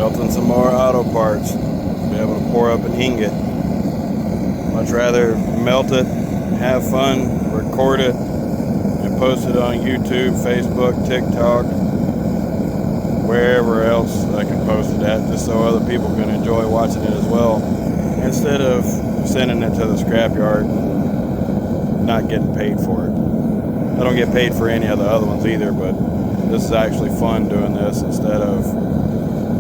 Melting some more auto parts. Be able to pour up an ingot. Much rather melt it, have fun, record it, and post it on YouTube, Facebook, TikTok, wherever else I can post it at, just so other people can enjoy watching it as well, instead of sending it to the scrapyard and not getting paid for it. I don't get paid for any of the other ones either, but this is actually fun doing this instead of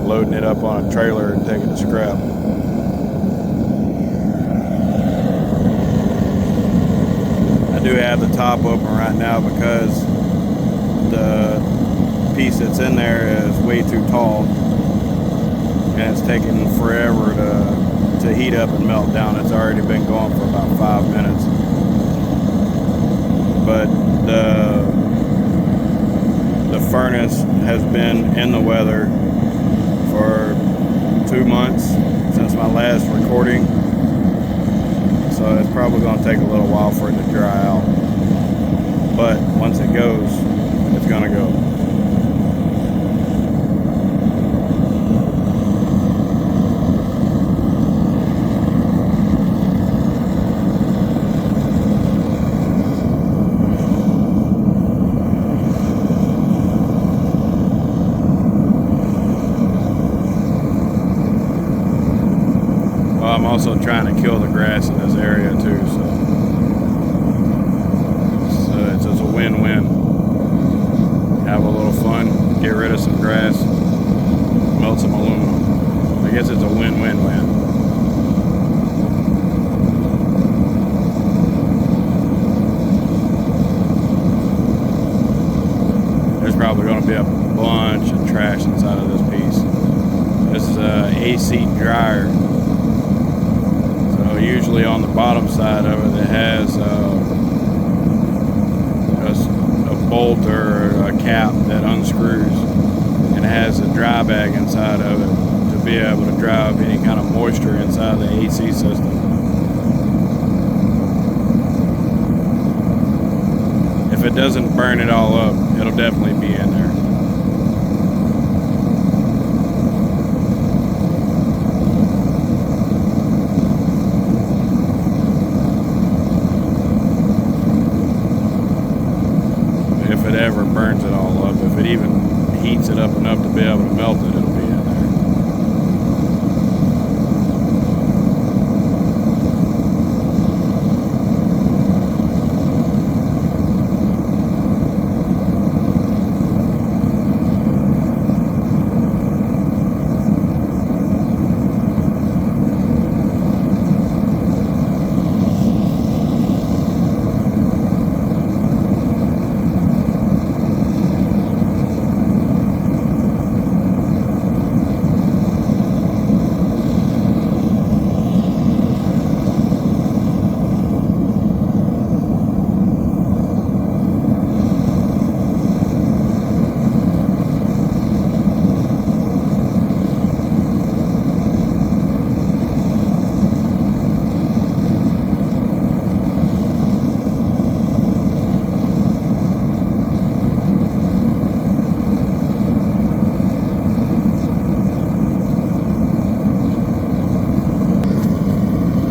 loading it up on a trailer and taking it to scrap. I do have the top open right now because the piece that's in there is way too tall and it's taking forever to heat up and melt down. It's already been going for about 5 minutes. But the furnace has been in the weather for 2 months since my last recording, so it's probably going to take a little while for it to dry out, but once it goes, it's going to go. I'm also trying to kill the grass in this area too, so it's a win-win. Have a little fun, get rid of some grass, melt some aluminum. I guess it's a win-win-win. There's probably going to be a bunch of trash inside of this piece. This is a AC dryer. Usually on the bottom side of it, it has a bolt or a cap that unscrews, and it has a dry bag inside of it to be able to dry up any kind of moisture inside the AC system. If it doesn't burn it all up, it'll definitely be in there. If it ever burns it all up, if it even heats it up enough to be able to melt it, it'll be in there.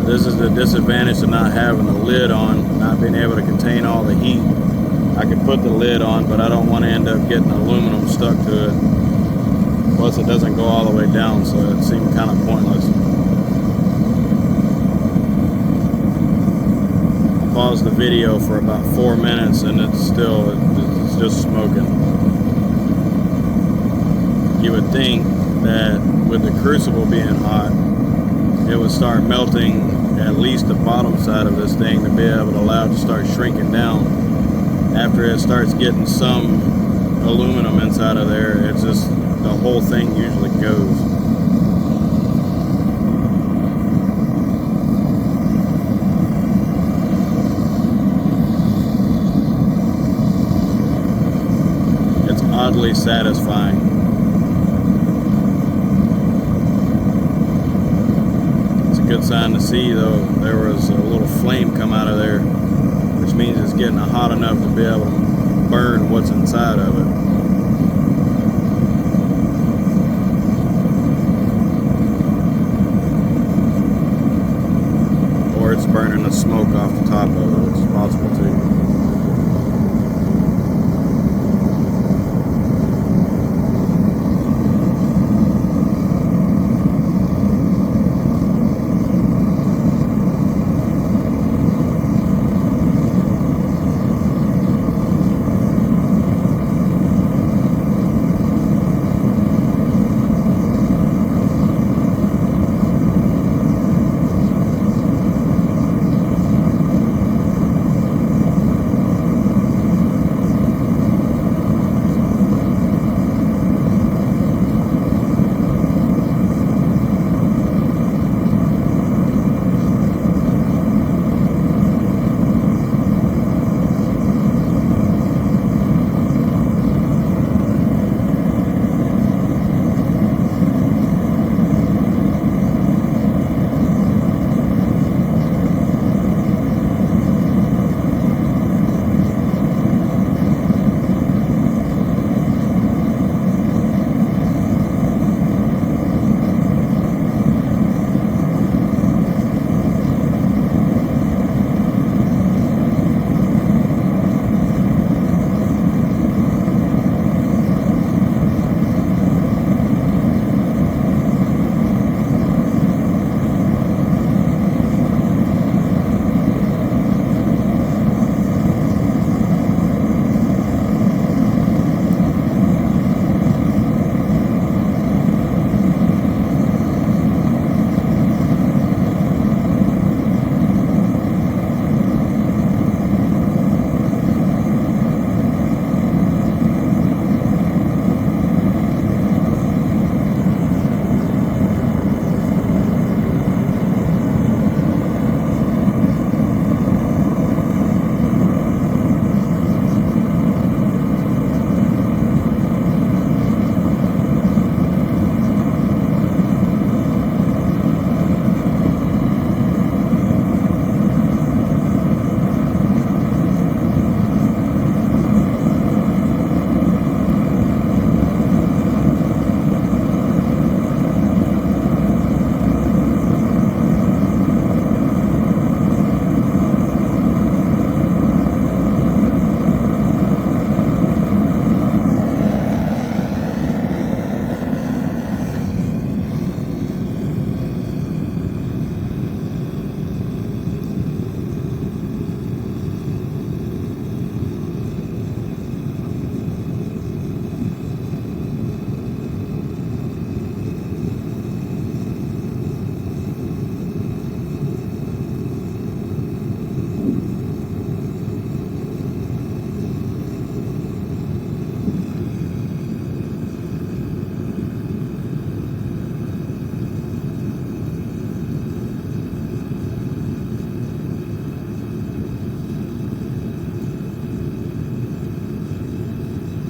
This is the disadvantage of not having the lid on, not being able to contain all the heat. I could put the lid on, but I don't want to end up getting aluminum stuck to it. Plus it doesn't go all the way down, so it seemed kind of pointless. I paused the video for about 4 minutes and it's just smoking. You would think that with the crucible being hot, it would start melting at least the bottom side of this thing to be able to allow it to start shrinking down. After it starts getting some aluminum inside of there, it's just the whole thing usually goes. It's oddly satisfying. Good sign to see, though. There was a little flame come out of there, which means it's getting hot enough to be able to burn what's inside of it. get smoke off the top of it, which is possible too.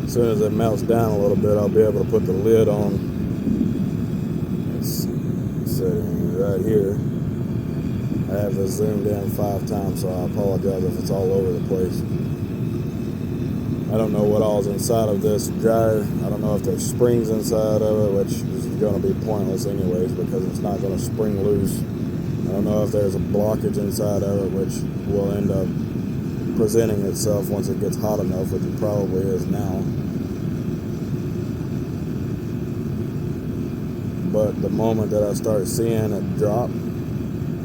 As soon as it melts down a little bit, I'll be able to put the lid on. It's sitting right here. I have this zoomed in 5 times, so I apologize if it's all over the place. I don't know what all's inside of this dryer. I don't know if there's springs inside of it, which is going to be pointless anyways because it's not going to spring loose. I don't know if there's a blockage inside of it, which will end up presenting itself once it gets hot enough, which it probably is now. But the moment that I start seeing it drop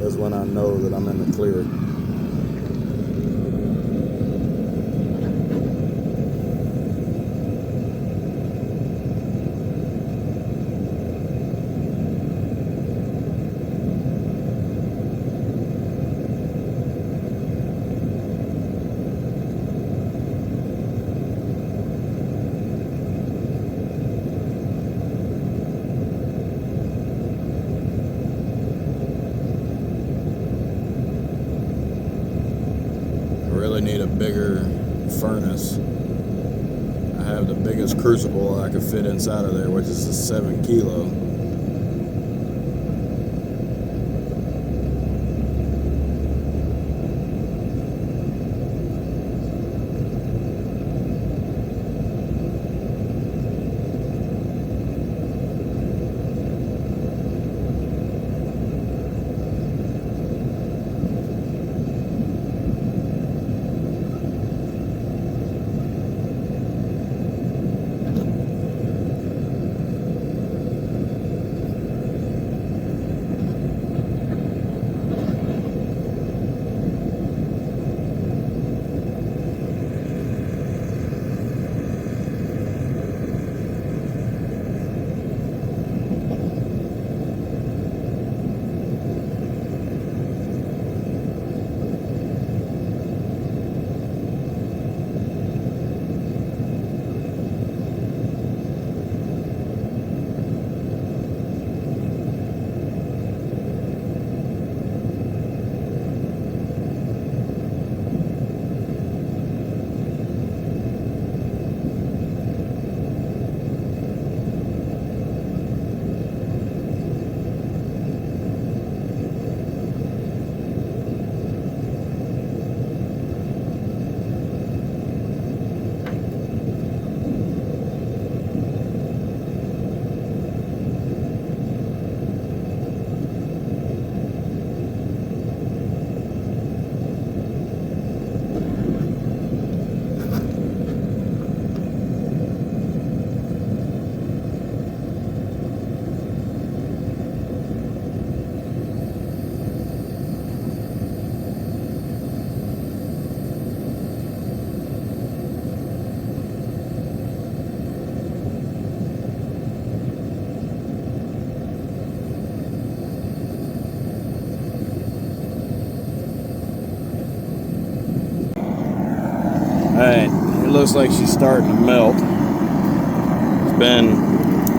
is when I know that I'm in the clear. Need a bigger furnace. I have the biggest crucible I could fit inside of there, which is a 7 kilo. looks like she's starting to melt. It's been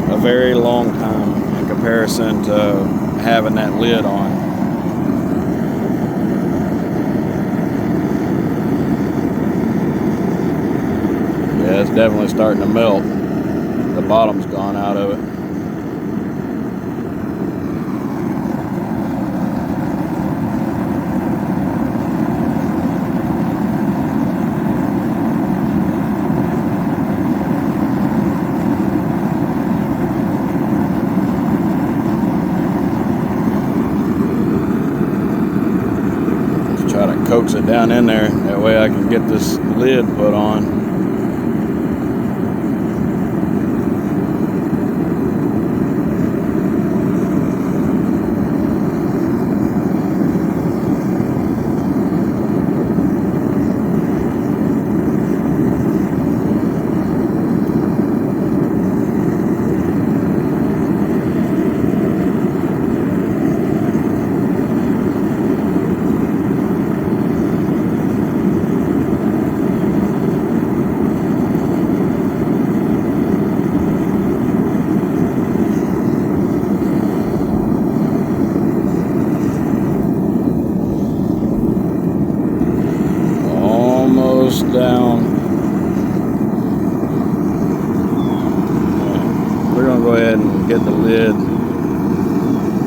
a very long time in comparison to having that lid on. Yeah, it's definitely starting to melt. The bottom's gone out of it. Try to coax it down in there, that way I can get this lid put on. Down. We're gonna go ahead and get the lid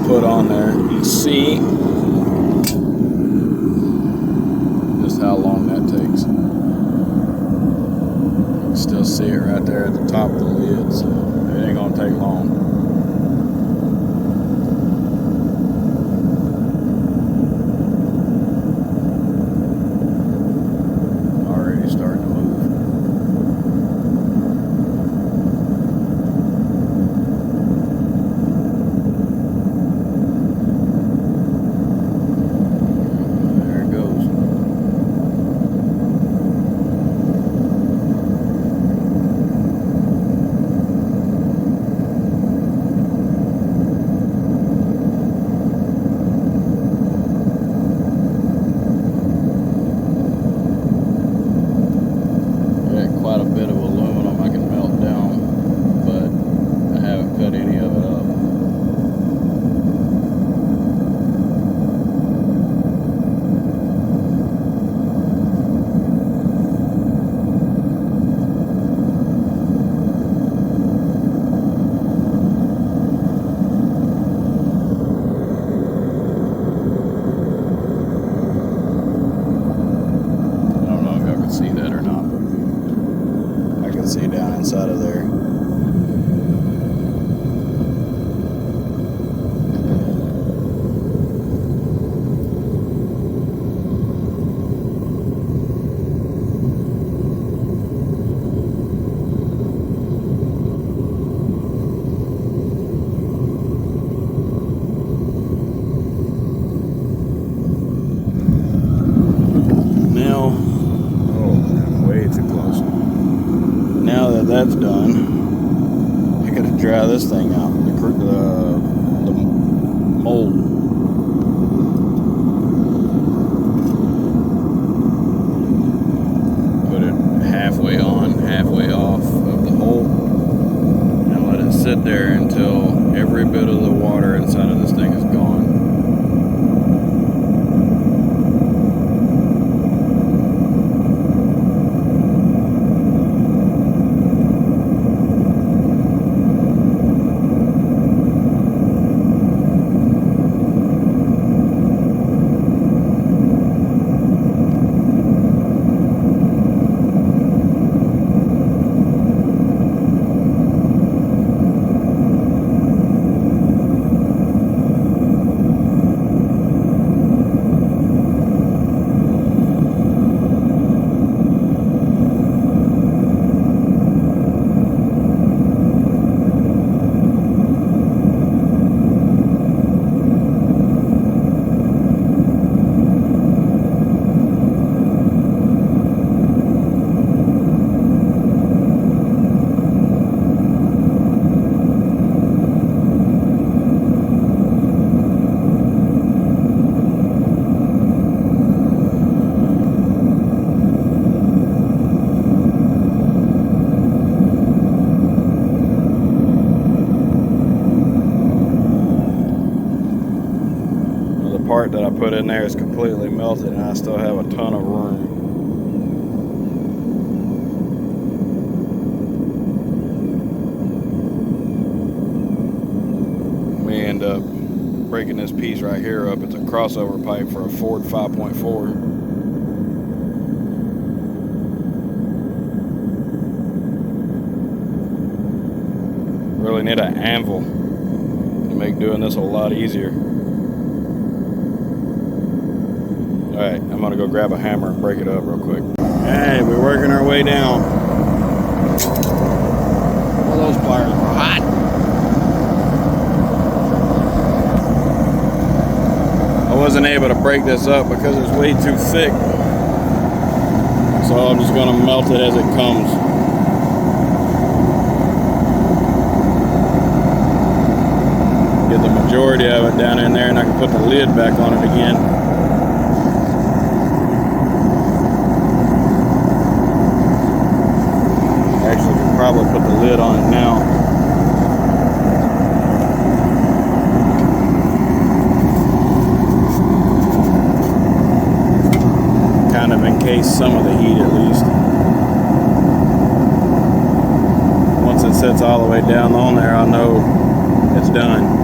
put on there. You can see just how long that takes. You can still see it right there at the top of the lid, so it ain't gonna take long. Starting to move. There it goes. Quite a bit of aluminum I can melt down, but I haven't cut any of it up. I don't know if y'all can see that or not, but I can see down inside of there. Now, oh, I'm way too close. Now that that's done, I gotta dry this thing out, the mold. Put it halfway on, halfway off of the hole, and let it sit there until every bit of the water inside of this thing is gone. part that I put in there is completely melted, and I still have a ton of room. We end up breaking this piece right here up. It's a crossover pipe for a Ford 5.4. Really need an anvil to make doing this a lot easier. Alright, I'm gonna go grab a hammer and break it up real quick. Hey, we're working our way down. Well, those pliers are hot. I wasn't able to break this up because it's way too thick. So I'm just gonna melt it as it comes. Get the majority of it down in there, and I can put the lid back on it again. Actually, can probably put the lid on it now. Kind of encase some of the heat at least. Once it sits all the way down on there, I'll know it's done.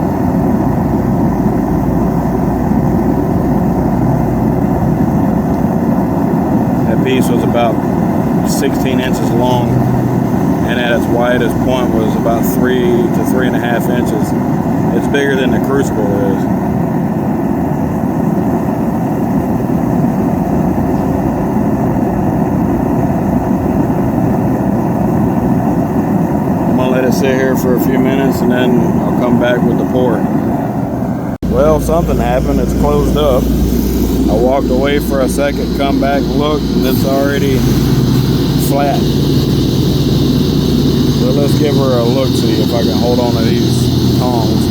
Piece was about 16 inches long, and at its widest point was about 3 to 3.5 inches. It's bigger than the crucible is. I'm gonna let it sit here for a few minutes, and then I'll come back with the pour. Well, something happened. It's closed up. I walked away for a second, come back, look, and it's already flat. So let's give her a look, see if I can hold on to these tongs.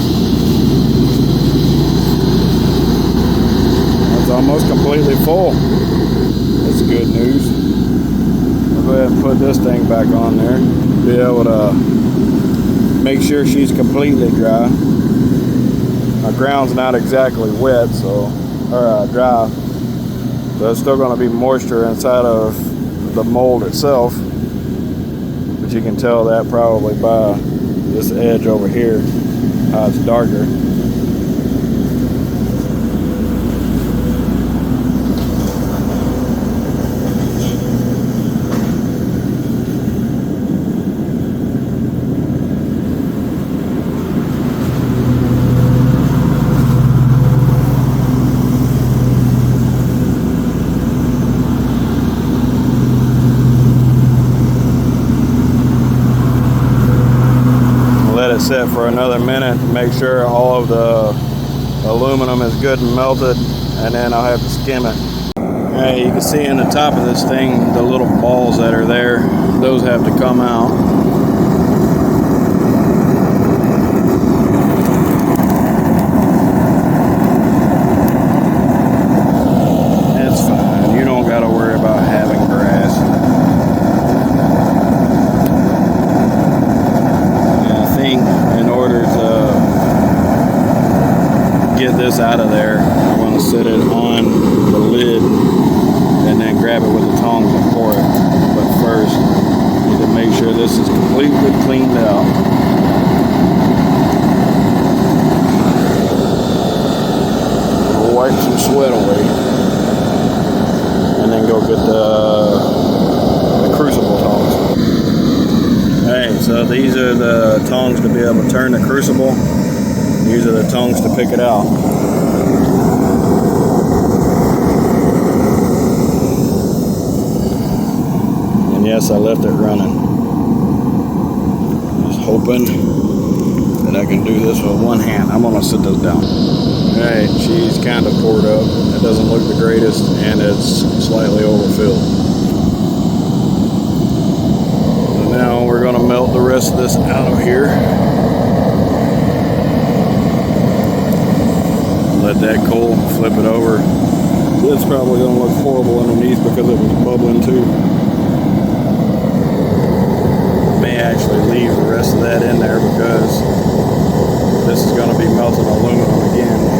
It's almost completely full. That's good news. I'll go ahead and put this thing back on there. Be able to make sure she's completely dry. My ground's not exactly wet, so dry, so there's still going to be moisture inside of the mold itself, but you can tell that probably by this edge over here, how it's darker. Set for another minute to make sure all of the aluminum is good and melted, and then I'll have to skim it. Hey, you can see in the top of this thing the little balls that are there, those have to come out. That's fine, you don't got to worry about having grass. In order to get this out of there, I'm going to set it on the lid and then grab it with the tongs and pour it. But first, I need to make sure this is completely cleaned out. I'll wipe some sweat away and then go get the crucible tongs. Alright, so these are the tongs to be able to turn the crucible. These are the tongs to pick it out. And yes, I left it running. Just hoping that I can do this with one hand. I'm gonna sit this down. Alright, she's kind of poured up. It doesn't look the greatest, and it's slightly overfilled. Now we're going to melt the rest of this out of here. Let that cool, flip it over. It's probably going to look horrible underneath because it was bubbling too. May actually leave the rest of that in there because this is going to be melted aluminum again.